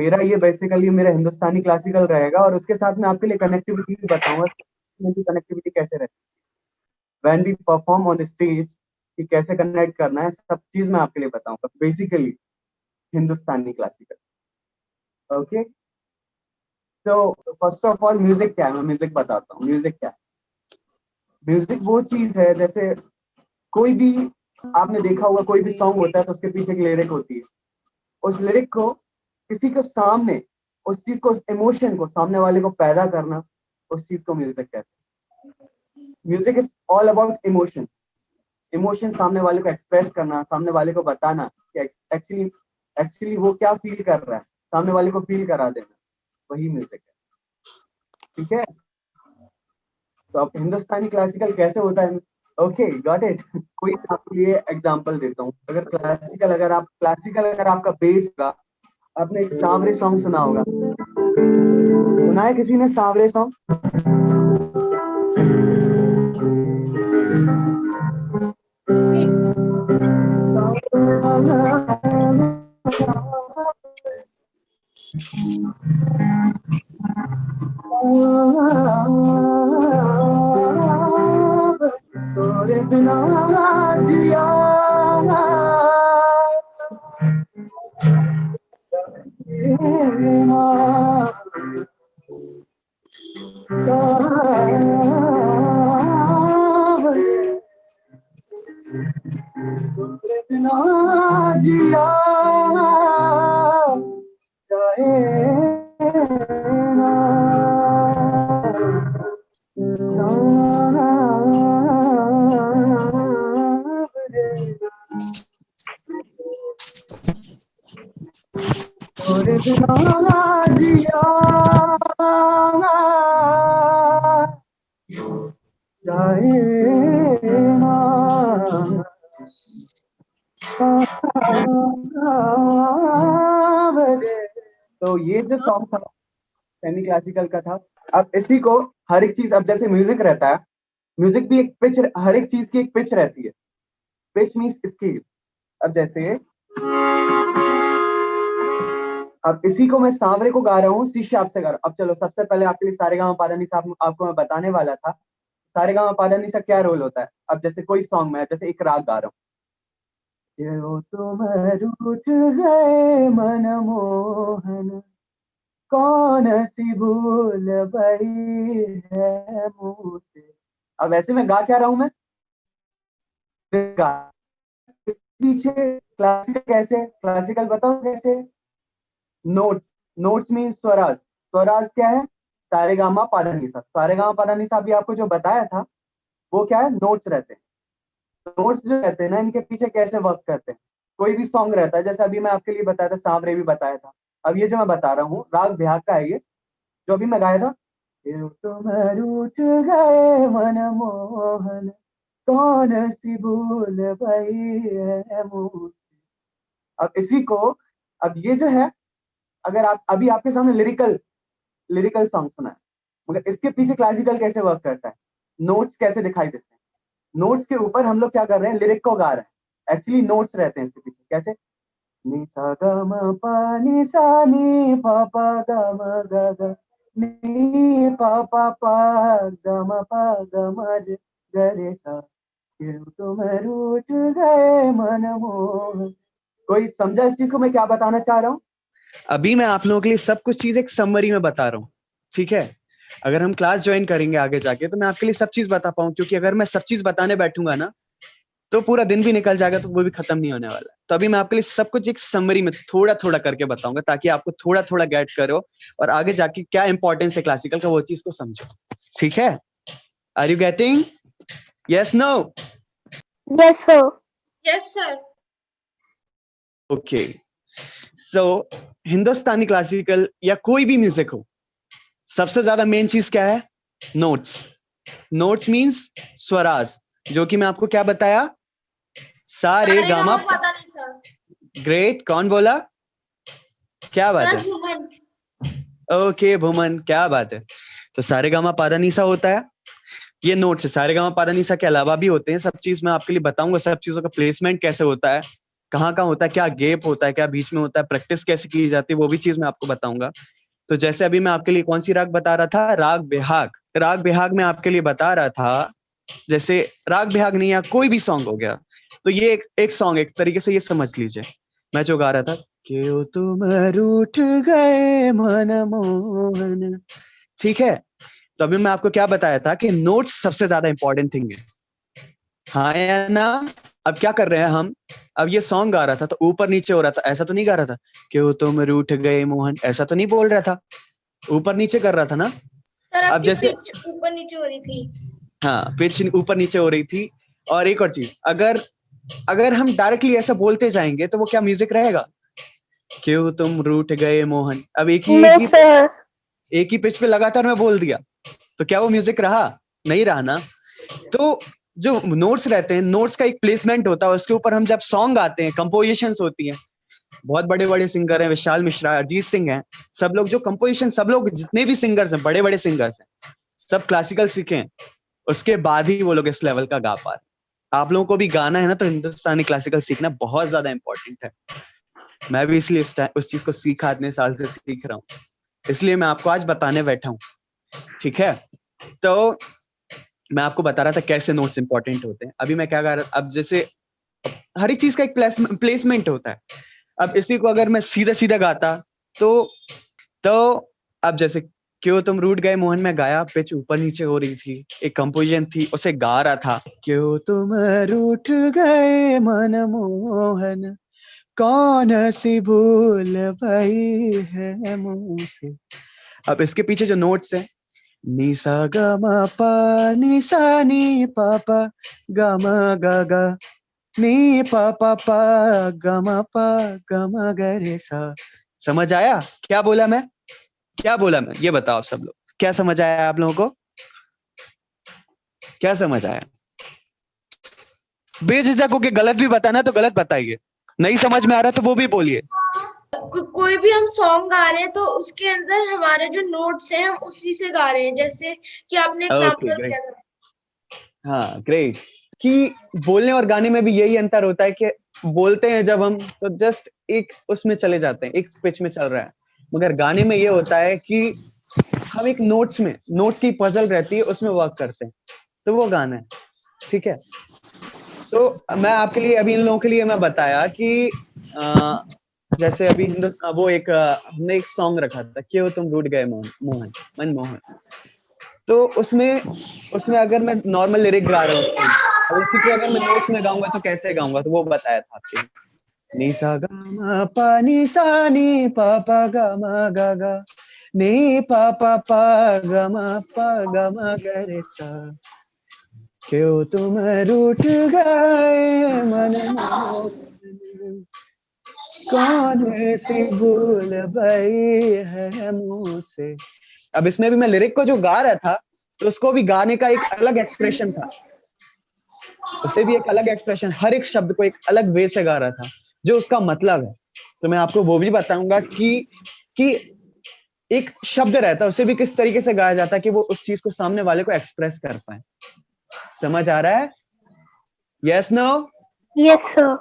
मेरा ये बेसिकली मेरा हिंदुस्तानी क्लासिकल रहेगा, और उसके साथ में आपके लिए कनेक्टिविटी भी बताऊंगा, कनेक्टिविटी कैसे रहती है when we perform on the stage, कि कैसे कनेक्ट करना है, सब चीज मैं आपके लिए बताऊंगा बेसिकली हिंदुस्तानी क्लासिकल। ओके, तो फर्स्ट ऑफ ऑल म्यूजिक क्या है, मैं म्यूजिक बताता हूँ। म्यूजिक क्या है? म्यूजिक वो चीज है, जैसे कोई भी, आपने देखा होगा कोई भी सॉन्ग होता है तो उसके पीछे एक लिरिक होती है। उस लिरिक को किसी के सामने, उस चीज को, उस इमोशन को सामने वाले को पैदा करना, उस चीज को म्यूजिक कहते हैं। Music is all about emotion. Emotion सामने वाले को एक्सप्रेस करना, सामने वाले को बताना कि एक्चुअली एक्चुअली वो क्या फील कर रहा है, सामने वाले को फील करा देना, वही म्यूजिक है। ठीक है, तो अब हिंदुस्तानी क्लासिकल कैसे होता है? Okay, got it. कोई आपके लिए एग्जांपल देता हूँ। अगर अगर आपका बेस का, आपने एक सांवरे सॉन्ग सुना होगा, सुना है किसी ने सांवरे सॉन्ग? तोरे बिना जिया तोरे बिना जिया जाए ना। तोरे बिना जिया जाए ना। तो ये जो सॉन्ग था सेमी क्लासिकल का था। अब इसी को हर एक चीज, अब जैसे म्यूजिक रहता है, म्यूजिक भी एक पिच, हर एक चीज की एक पिच रहती है। Pitch means scale. अब जैसे, अब इसी को मैं सांवरे को गा रहा हूँ, सी शार्प से गा रहा हूँ। अब चलो, सबसे पहले आपके लिए सारेगामापाधानीसा आपको मैं बताने वाला था। सारेगामापाधानीसा क्या रोल होता है? अब जैसे कोई सॉन्ग में, जैसे एक राग गा रहा हूँ, ये वो तुम रूठ गए मनमोहन, कौन सी भूल भई है मुझसे। अब ऐसे में गा क्या रहा हूं मैं? गा। पीछे क्लासिकल कैसे, क्लासिकल बताओ कैसे? Notes. Notes mean Swaraj. Swaraj क्या है? सारेगामा पाधानीसा। सारेगामा पाधानीसा अभी आपको जो बताया था, वो क्या है? नोट्स रहते हैं। नोट्स जो रहते हैं ना, इनके पीछे कैसे वर्क करते हैं। कोई भी सॉन्ग रहता है, जैसे अभी मैं आपके लिए बताया था, सांवरे भी बताया था। अब ये जो मैं बता रहा हूँ, राग बिहाग का है ये, जो अभी मैं गाया था, ये तुम रूठ गए मनमोहन, कौन सी भूल भई है मुझसे। अब इसी को, अब ये जो है, अगर आप अभी आपके सामने लिरिकल लिरिकल सॉन्ग सुना है, मगर इसके पीछे क्लासिकल कैसे वर्क करता है, नोट्स कैसे दिखाई देते हैं। नोट्स के ऊपर हम लोग क्या कर रहे हैं? लिरिक को गा रहे हैं। एक्चुअली नोट्स रहते हैं इसके पीछे। कैसे? नि सा ग म प नि सा नि प प ग म ग ग नि प प प ग म प ग म रे ग रे सा, क्यों तुम रूठ गए मनमोहन। कोई समझा इस चीज को मैं क्या बताना चाह रहा हूँ? अभी मैं आप लोगों के लिए सब कुछ चीज एक समरी में बता रहा हूँ, ठीक है? अगर हम क्लास ज्वाइन करेंगे आगे जाके तो मैं आपके लिए सब चीज बता पाऊँ, क्योंकि अगर मैं सब चीज बताने बैठूंगा ना तो पूरा दिन भी निकल जाएगा, तो वो भी खत्म नहीं होने वाला। तो अभी मैं आपके लिए सब कुछ एक समरी में थोड़ा थोड़ा करके बताऊंगा, ताकि आपको थोड़ा थोड़ा गेट करो और आगे जाके क्या इंपॉर्टेंस है क्लासिकल का, वो चीज को समझो। ठीक है? Are you getting? Yes, no? Yes, sir. Yes, sir. Okay, so Hindustani classical या कोई भी म्यूजिक हो, सबसे ज्यादा मेन चीज क्या है? नोट्स। नोट्स मींस स्वराज, जो कि मैं आपको क्या बताया? सारे गामा। सारेगामापाधानीसा। ग्रेट, कौन बोला? क्या बात सर, है? भूमन। ओके भूमन, क्या बात है। तो सारेगामा पाधानीसा होता है, ये नोट्स है। सारेगामा पाधानीसा के अलावा भी होते हैं सब चीज, मैं आपके लिए बताऊंगा सब चीजों का प्लेसमेंट कैसे होता है। कहाँ कहाँ होता है, क्या गैप होता है, क्या बीच में होता है, प्रैक्टिस कैसे की जाती है, वो भी चीज मैं आपको बताऊंगा। तो जैसे अभी मैं आपके लिए कौन सी राग बता रहा था, राग बिहाग। राग बिहाग में आपके लिए बता रहा था, जैसे राग बिहाग नहीं या कोई भी सॉन्ग हो गया, तो ये एक सॉन्ग एक तरीके से ये समझ लीजिए, मैं जो गा रहा था, क्यों तुम रूठ गए मनमोहन, ठीक है। तो अभी मैं आपको क्या बताया था कि नोट्स सबसे ज्यादा इंपॉर्टेंट थिंग है, हाँ या ना। अब क्या कर रहे हैं हम, अब ये सॉन्ग गा रहा था तो ऊपर नीचे हो रहा था, ऐसा तो नहीं गा रहा था, क्यों तुम रूठ गए मोहन, ऐसा तो नहीं बोल रहा था, ऊपर नीचे कर रहा था ना। सर अब आपकी जैसे पिच ऊपर नीचे हो रही थी। हाँ, पिच ऊपर नीचे हो रही थी। और एक और चीज, अगर अगर हम डायरेक्टली ऐसा बोलते जाएंगे तो वो क्या म्यूजिक रहेगा, क्यों तुम रूठ गए मोहन, अब No, sir. एक ही पिच पे लगातार मैं बोल दिया, तो क्या वो म्यूजिक रहा, नहीं रहा ना। तो जो नोट्स रहते हैं, नोट्स का एक प्लेसमेंट होता है, उसके ऊपर हम जब सॉन्ग आते हैं, कंपोजिशंस होती हैं, बहुत बड़े बड़े सिंगर हैं, विशाल मिश्रा, अरिजीत सिंह हैं, सब लोग जो कंपोजिशन, सब लोग जितने भी सिंगर्स हैं, बड़े बड़े सिंगर्स हैं, सब क्लासिकल सीखे हैं, उसके बाद ही वो लोग इस लेवल का गा पा रहे हैं। आप लोगों को भी गाना है ना, तो हिंदुस्तानी क्लासिकल सीखना बहुत ज्यादा इंपॉर्टेंट है। मैं भी इसलिए उस चीज को सीखा, इतने साल से सीख रहा हूँ, इसलिए मैं आपको आज बताने बैठा हूँ, ठीक है। तो मैं आपको बता रहा था कैसे नोट्स इंपॉर्टेंट होते हैं। अभी मैं क्या कर रहा, अब जैसे हर एक चीज का एक प्लेसमेंट होता है। अब इसी को अगर मैं सीधा सीधा गाता तो तो अब जैसे क्यों तुम रूठ गए मोहन में गाया, पिच ऊपर नीचे हो रही थी, एक कंपोजिशन थी, उसे गा रहा था, क्यों तुम रूठ गए मन मोहन, कौन सी भूल भई है मुझसे। अब इसके पीछे जो नोट्स है, नी सा ग म प नी सा नी प प ग म ग ग नी प प प ग म प ग म ग रे सा। समझ आया क्या बोला मैं, क्या बोला मैं, ये बताओ आप सब लोग, क्या समझ आया आप लोगों को, क्या समझ आया। बेझिझक होके गलत भी बताना तो गलत बताइए, नहीं समझ में आ रहा तो वो भी बोलिए। कोई भी हम सॉन्ग गा रहे हैं तो उसके अंदर हमारे जो नोट्स हैं हम उसी से गा रहे हैं, जैसे कि आपने ओके एग्जांपल ग्रेट, दिया था। हाँ ग्रेट। कि बोलने और गाने में भी यही अंतर होता है कि बोलते हैं जब हम तो जस्ट एक उसमें चले जाते हैं, एक पिच में चल रहा है, मगर गाने में ये होता है कि हम एक नोट्स की पजल रहती है, उसमें वर्क करते हैं, तो वो गाना है, ठीक है। तो मैं आपके लिए अभी इन लोगों के लिए मैं बताया कि जैसे अभी वो एक हमने एक सॉन्ग रखा था, क्यों तुम रूठ गए मोहन मनमोहन। तो उसमें उसमें अगर मैं नॉर्मल लिरिक गा रहा हूँ उसके, और इसी को अगर मैं नोट्स में गाऊंगा तो कैसे गाऊंगा, तो वो बताया था आपके लिए, नी सा गा मा पा नी सा नी पा पा गा मा गा गा नी पा पा पा गा मा पा गा मा गा रे सा, क्यों तुम रूठ गए मनमोहन, कौन सी भूल भई है मुझसे। अब इसमें भी मैं लिरिक को जो गा रहा था, तो उसको भी गाने का एक अलग एक्सप्रेशन था, उसे भी एक अलग एक्सप्रेशन, हर एक शब्द को एक अलग वे से गा रहा था, जो उसका मतलब है। तो मैं आपको वो भी बताऊंगा कि एक शब्द रहता है, उसे भी किस तरीके से गाया जाता है कि वो उस चीज को सामने वाले को एक्सप्रेस कर पाए। समझ आ रहा है, yes no. Yes, sir.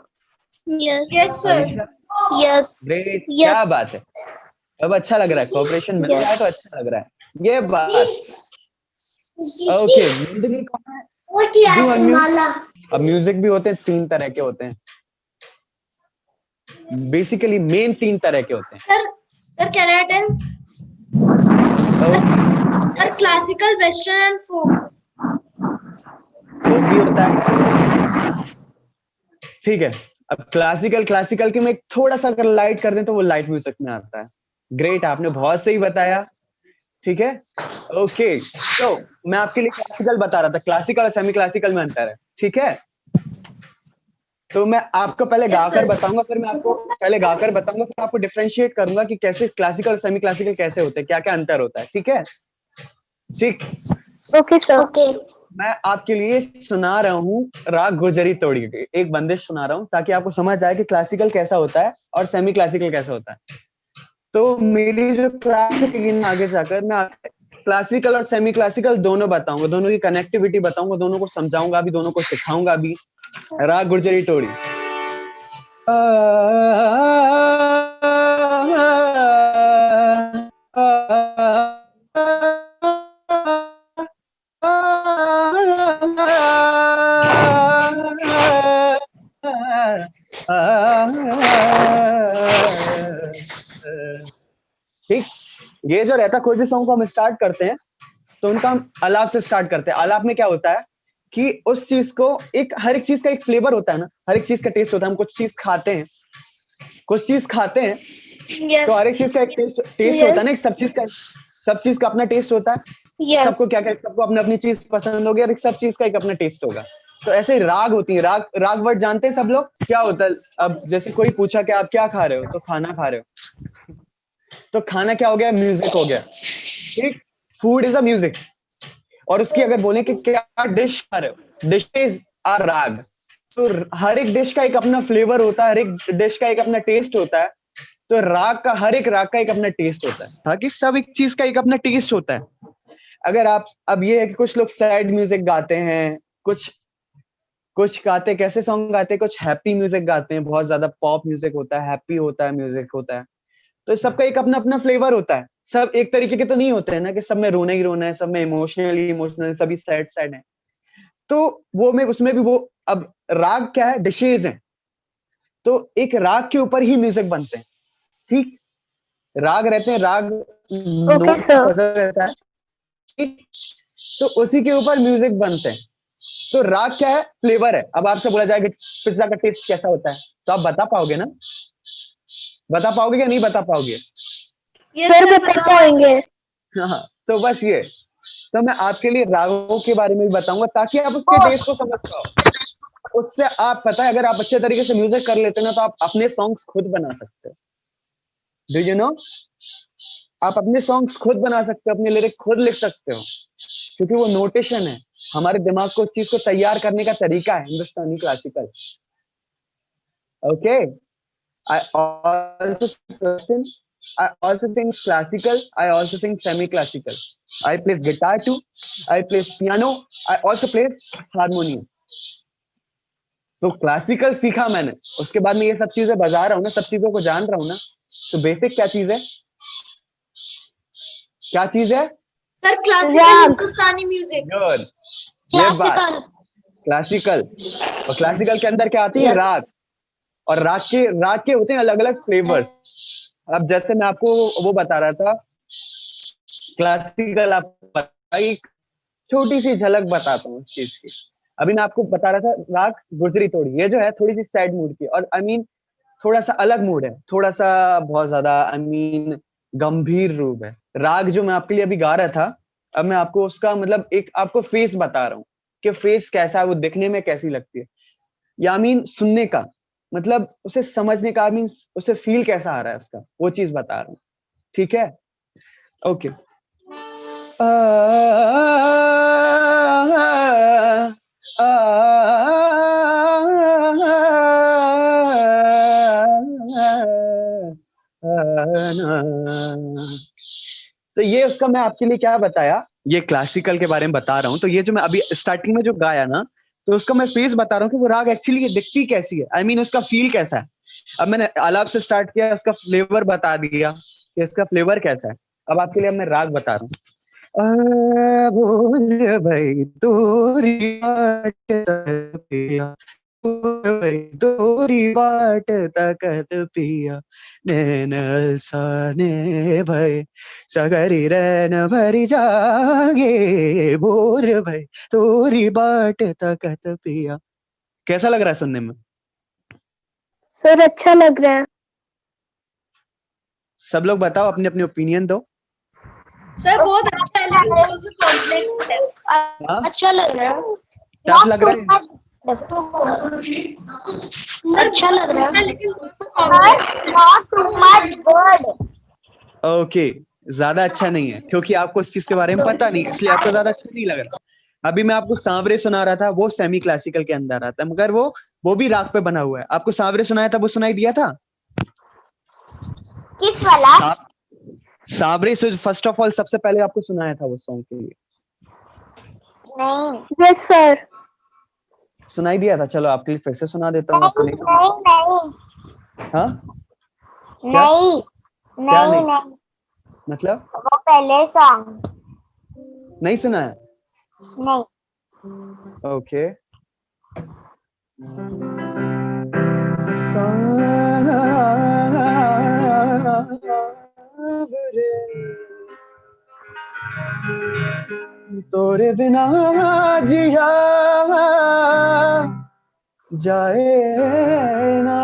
Yes. Yes sir. Yes. Great, क्या Yes. बात है, अब अच्छा लग रहा है, कोऑपरेशन मिल रहा है तो Yes. अच्छा लग रहा है, ये बात। ओके, जिंदगी कौन है, डू अनम्यूट। अब म्यूजिक भी होते हैं, 3 तरह के होते हैं, बेसिकली मेन 3 तरह के होते हैं। Sir can I attend? Okay, sir classical, western and folk. वो भी होता है, ठीक है। अब क्लासिकल के में थोड़ा सा अगर लाइट कर दें तो वो लाइट म्यूजिक में आता है। ग्रेट, आपने बहुत सही बताया, ठीक है। ओके, तो मैं आपके लिए क्लासिकल बता रहा था, क्लासिकल और सेमी क्लासिकल में अंतर है, ठीक है। तो मैं आपको पहले गाकर बताऊंगा, फिर मैं आपको पहले गाकर बताऊंगा, फिर आपको डिफरेंशिएट करूंगा कि कैसे क्लासिकल और सेमी क्लासिकल कैसे होते हैं, क्या क्या अंतर होता है, ठीक है। ठीक, Okay, sir. Okay. मैं आपके लिए सुना रहा हूँ राग गुर्जरी तोड़ी, एक बंदिश सुना रहा हूँ ताकि आपको समझ आए कि क्लासिकल कैसा होता है और सेमी क्लासिकल कैसा होता है। तो मेरी जो क्लास है आगे जाकर मैं क्लासिकल और सेमी क्लासिकल दोनों बताऊंगा, दोनों की कनेक्टिविटी बताऊंगा, दोनों को समझाऊंगा भी, दोनों को सिखाऊंगा भी। राग गुर्जरी टोड़ी। ठीक, ये जो रहता है, कोई भी सॉन्ग को हम स्टार्ट करते हैं तो उनका हम आलाप से स्टार्ट करते हैं। आलाप में क्या होता है कि उस चीज को एक, हर एक चीज का एक फ्लेवर होता है ना, हर एक चीज का टेस्ट होता है। हम कुछ चीज खाते हैं, कुछ चीज खाते हैं, Yes. तो हर एक चीज का एक टेस्ट होता है ना, एक सब चीज का अपना टेस्ट होता है। Yes. सबको क्या क्या, सबको अपनी अपनी चीज पसंद होगी और एक सब चीज का एक अपना टेस्ट होगा। तो ऐसे ही राग होती है। राग वर्ड जानते हैं सब लोग, क्या होता है? अब जैसे कोई पूछा कि आप क्या खा रहे हो, तो खाना खा रहे हो, तो खाना क्या हो गया? म्यूजिक हो गया। ठीक, फूड इज अ म्यूजिक। और उसकी अगर बोले कि क्या डिश खा रहे हो, डिशेज आर राग। तो हर एक डिश का एक अपना फ्लेवर होता है, हर एक डिश का एक अपना टेस्ट होता है। तो हर एक राग का एक अपना टेस्ट होता है, ताकि सब एक चीज का एक अपना टेस्ट होता है। अगर आप, अब ये है कि कुछ लोग सैड म्यूजिक गाते हैं, कुछ कुछ गाते कैसे सॉन्ग गाते हैं, कुछ हैप्पी म्यूजिक गाते हैं, बहुत ज्यादा पॉप म्यूजिक होता है, हैप्पी होता है, म्यूजिक होता है। तो सबका एक अपना अपना फ्लेवर होता है। सब एक तरीके के तो नहीं होते हैं ना, कि सब में रोना ही रोना है, सब में इमोशनली इमोशनल, सभी सैड सैड है। तो वो में उसमें भी वो, अब राग क्या है? डिशेज हैं। तो एक राग के ऊपर ही म्यूजिक बनते हैं। ठीक, राग रहते हैं, राग Okay, नोट sir. पजल रहता है। ठीक, तो उसी के ऊपर म्यूजिक बनते हैं। तो राग क्या है? फ्लेवर है। अब आपसे बोला जाएगा पिज्जा का टेस्ट कैसा होता है, तो आप बता पाओगे ना? बता पाओगे या नहीं बता पाओगे? ये सर सर बता पाएंगे। हाँ, तो बस ये, तो मैं आपके लिए रागों के बारे में भी बताऊंगा, ताकि आप उसके टेस्ट को समझ पाओ। उससे आप, पता है, अगर आप अच्छे तरीके से म्यूजिक कर लेते हो ना, तो आप अपने सॉन्ग्स खुद बना सकते हो। Do you know? आप अपने सॉन्ग्स खुद बना सकते हो, अपने लिरिक खुद लिख सकते हो, क्योंकि वो नोटेशन है। हमारे दिमाग को उस चीज को तैयार करने का तरीका है Hindustani classical. Okay, I also sing, I also sing classical. I also sing semi-classical. I play guitar too. I play piano. I also play harmonium. तो क्लासिकल सीखा मैंने, उसके बाद मैं ये सब चीजें बजा रहा हूँ ना, सब चीजों को जान रहा हूँ ना। तो बेसिक क्या चीज है? क्या चीज है? सर क्लासिकल राग। हिंदुस्तानी म्यूजिक। गुड, ये बात क्लासिकल। क्लासिकल। और क्लासिकल के अंदर क्या आती है? Yes. राग। और राग के होते हैं अलग अलग फ्लेवर्स। अब जैसे मैं आपको वो बता रहा था, क्लासिकल, आप एक छोटी सी झलक बताता हूँ उस चीज की। अभी मैं आपको बता रहा था राग गुजरी तोड़ी, ये जो है थोड़ी सी सैड मूड की, और आई मीन थोड़ा सा अलग मूड है, थोड़ा सा बहुत ज्यादा आई मीन गंभीर रूप है। राग जो मैं आपके लिए अभी गा रहा था, अब मैं आपको उसका मतलब एक आपको फेस बता रहा हूँ कि फेस कैसा है, वो दिखने में कैसी लगती है, या आई मीन सुनने का, मतलब उसे समझने का, आई मीन उसे फील कैसा आ रहा है उसका, वो चीज बता रहा हूँ। ठीक है, ओके। तो ये उसका मैं आपके लिए क्या बताया, ये क्लासिकल के बारे में बता रहा हूँ। तो ये जो मैं अभी स्टार्टिंग में जो गाया ना, तो उसका मैं फेस बता रहा हूँ कि वो राग एक्चुअली ये दिखती कैसी है, आई मीन उसका फील कैसा है। अब मैंने आलाप से स्टार्ट किया, उसका फ्लेवर बता दिया कि इसका फ्लेवर कैसा है। अब आपके लिए मैं राग बता रहा हूँ। बोल भाई तोरी बाट पिया, भाई तोरी बाट तकत पिया, नैनल साने भाई सगरी रैन भरी जागे, बोल भाई तोरी बाट तकत पिया। कैसा लग रहा है सुनने में? सर अच्छा लग रहा है। सब लोग बताओ, अपने अपने ओपिनियन दो। सर बहुत अच्छा है, लेकिन थोड़ा सा कॉम्प्लेक्स है। हाँ, अच्छा लग रहा है। टफ लग रहा है? सर अच्छा लग रहा है। लेकिन complex. Not too much good. Okay, ज्यादा अच्छा नहीं है, क्योंकि आपको इस चीज के बारे में पता नहीं, इसलिए आपको ज्यादा अच्छा नहीं लग रहा। अभी मैं आपको सांवरे सुना रहा था, वो सेमी क्लासिकल के अंदर आता है, मगर वो भी राग पे बना हुआ है। आपको सांवरे सुनाया था, वो सुनाई दिया था? किस वाला? सांवरे से फर्स्ट ऑफ ऑल सबसे पहले आपको सुनाया था वो सॉन्ग के लिए, नहीं। Yes sir. सुनाई दिया था? चलो आपके लिए फिर से सुना देता हूँ, आपको नहीं सुना? नहीं नहीं। हाँ नहीं क्या नहीं नहीं? नहीं, मतलब वो पहले सॉन्ग। नहीं सुना है? नहीं, ओके। सावरे तोरे बिना जिया जाए ना,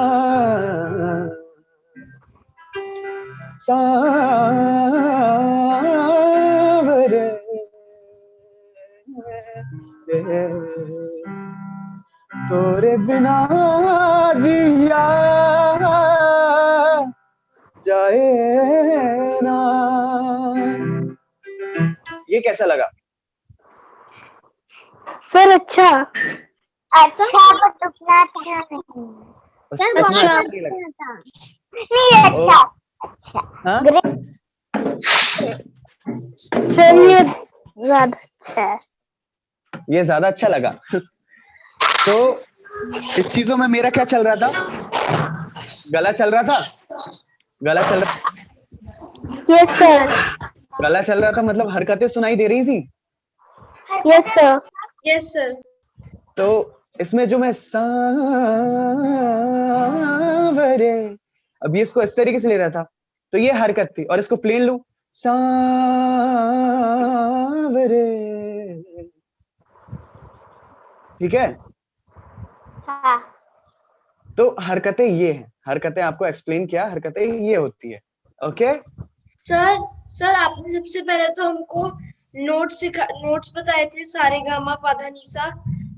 सावरे तोरे बिना जिया जाए ना। ये कैसा लगा? सर अच्छा अच्छा, बट उतना अच्छा नहीं। बस सर इतना बहुत अच्छा अच्छा नहीं लगा? था। नहीं अच्छा, हाँ ग्रेट। सर ये ज्यादा अच्छा है। ये ज्यादा अच्छा लगा। तो इस चीजों में मेरा क्या चल रहा था? गला चल रहा था, गला चल रहा यस सर, गला चल रहा था, मतलब हरकतें सुनाई दे रही थी। Yes sir. Yes sir. तो इसमें जो मैं सांवरे, अब ये इसको इस तरीके से ले रहा था, तो ये हरकत थी, और इसको प्लेन लूं, सांवरे, ठीक है? हाँ तो हरकतें ये हैं, हरकतें आपको एक्सप्लेन किया, हरकतें ये होती है। ओके सर सर आपने सबसे पहले तो हमको नोट्स बताए थे, सारे गामा पाधा निसा।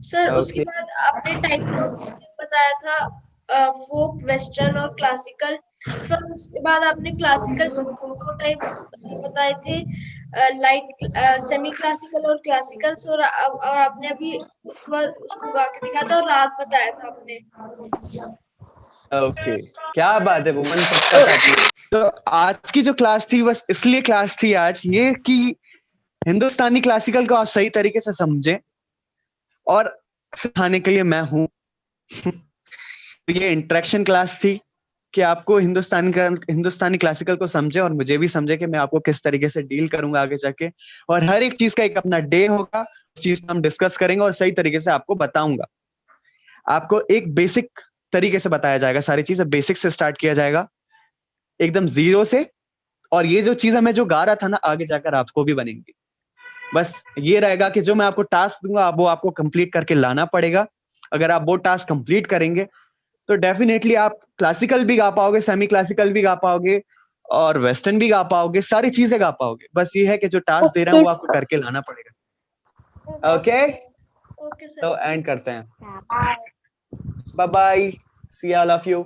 सर उसके ओके बाद आपने टाइप बताया था, फोक, वेस्टर्न और क्लासिकल। फिर उसके बाद आपने क्लासिकल दो टाइप बताए थे, लाइट, सेमी क्लासिकल और क्लासिकल। और आपने अभी उसके बाद उसको गा के दिखाया था और राग बताया था आपने। ओके, क्या बात है वुमन, सबका साथ में। तो आज की जो क्लास थी, बस इसलिए क्लास थी आज ये कि हिंदुस्तानी क्लासिकल को आप सही तरीके से समझें, और सिखाने के लिए मैं हूं। तो ये इंटरेक्शन क्लास थी कि आपको हिंदुस्तानी क्लासिकल को समझे, और मुझे भी समझे कि मैं आपको किस तरीके से डील करूंगा आगे जाके। और हर एक चीज का एक अपना डे होगा, उस चीज को हम डिस्कस करेंगे और सही तरीके से आपको बताऊंगा। आपको एक बेसिक तरीके से बताया जाएगा, सारी चीजें बेसिक से स्टार्ट किया जाएगा, एकदम जीरो से। और ये जो चीज मैं जो गा रहा था ना, आगे जाकर आपको भी बनेंगी। बस ये रहेगा कि जो मैं आपको टास्क दूंगा, वो आपको कंप्लीट करके लाना पड़ेगा। अगर आप वो टास्क कंप्लीट करेंगे तो डेफिनेटली आप क्लासिकल भी गा पाओगे, सेमी क्लासिकल भी गा पाओगे, और वेस्टर्न भी गा पाओगे, सारी चीजें गा पाओगे। बस ये है कि जो टास्क दे रहे हैं ओके वो आपको सर। करके लाना पड़ेगा। Okay, okay sir. तो एंड करते हैं। Bye. Bye bye, see all of you.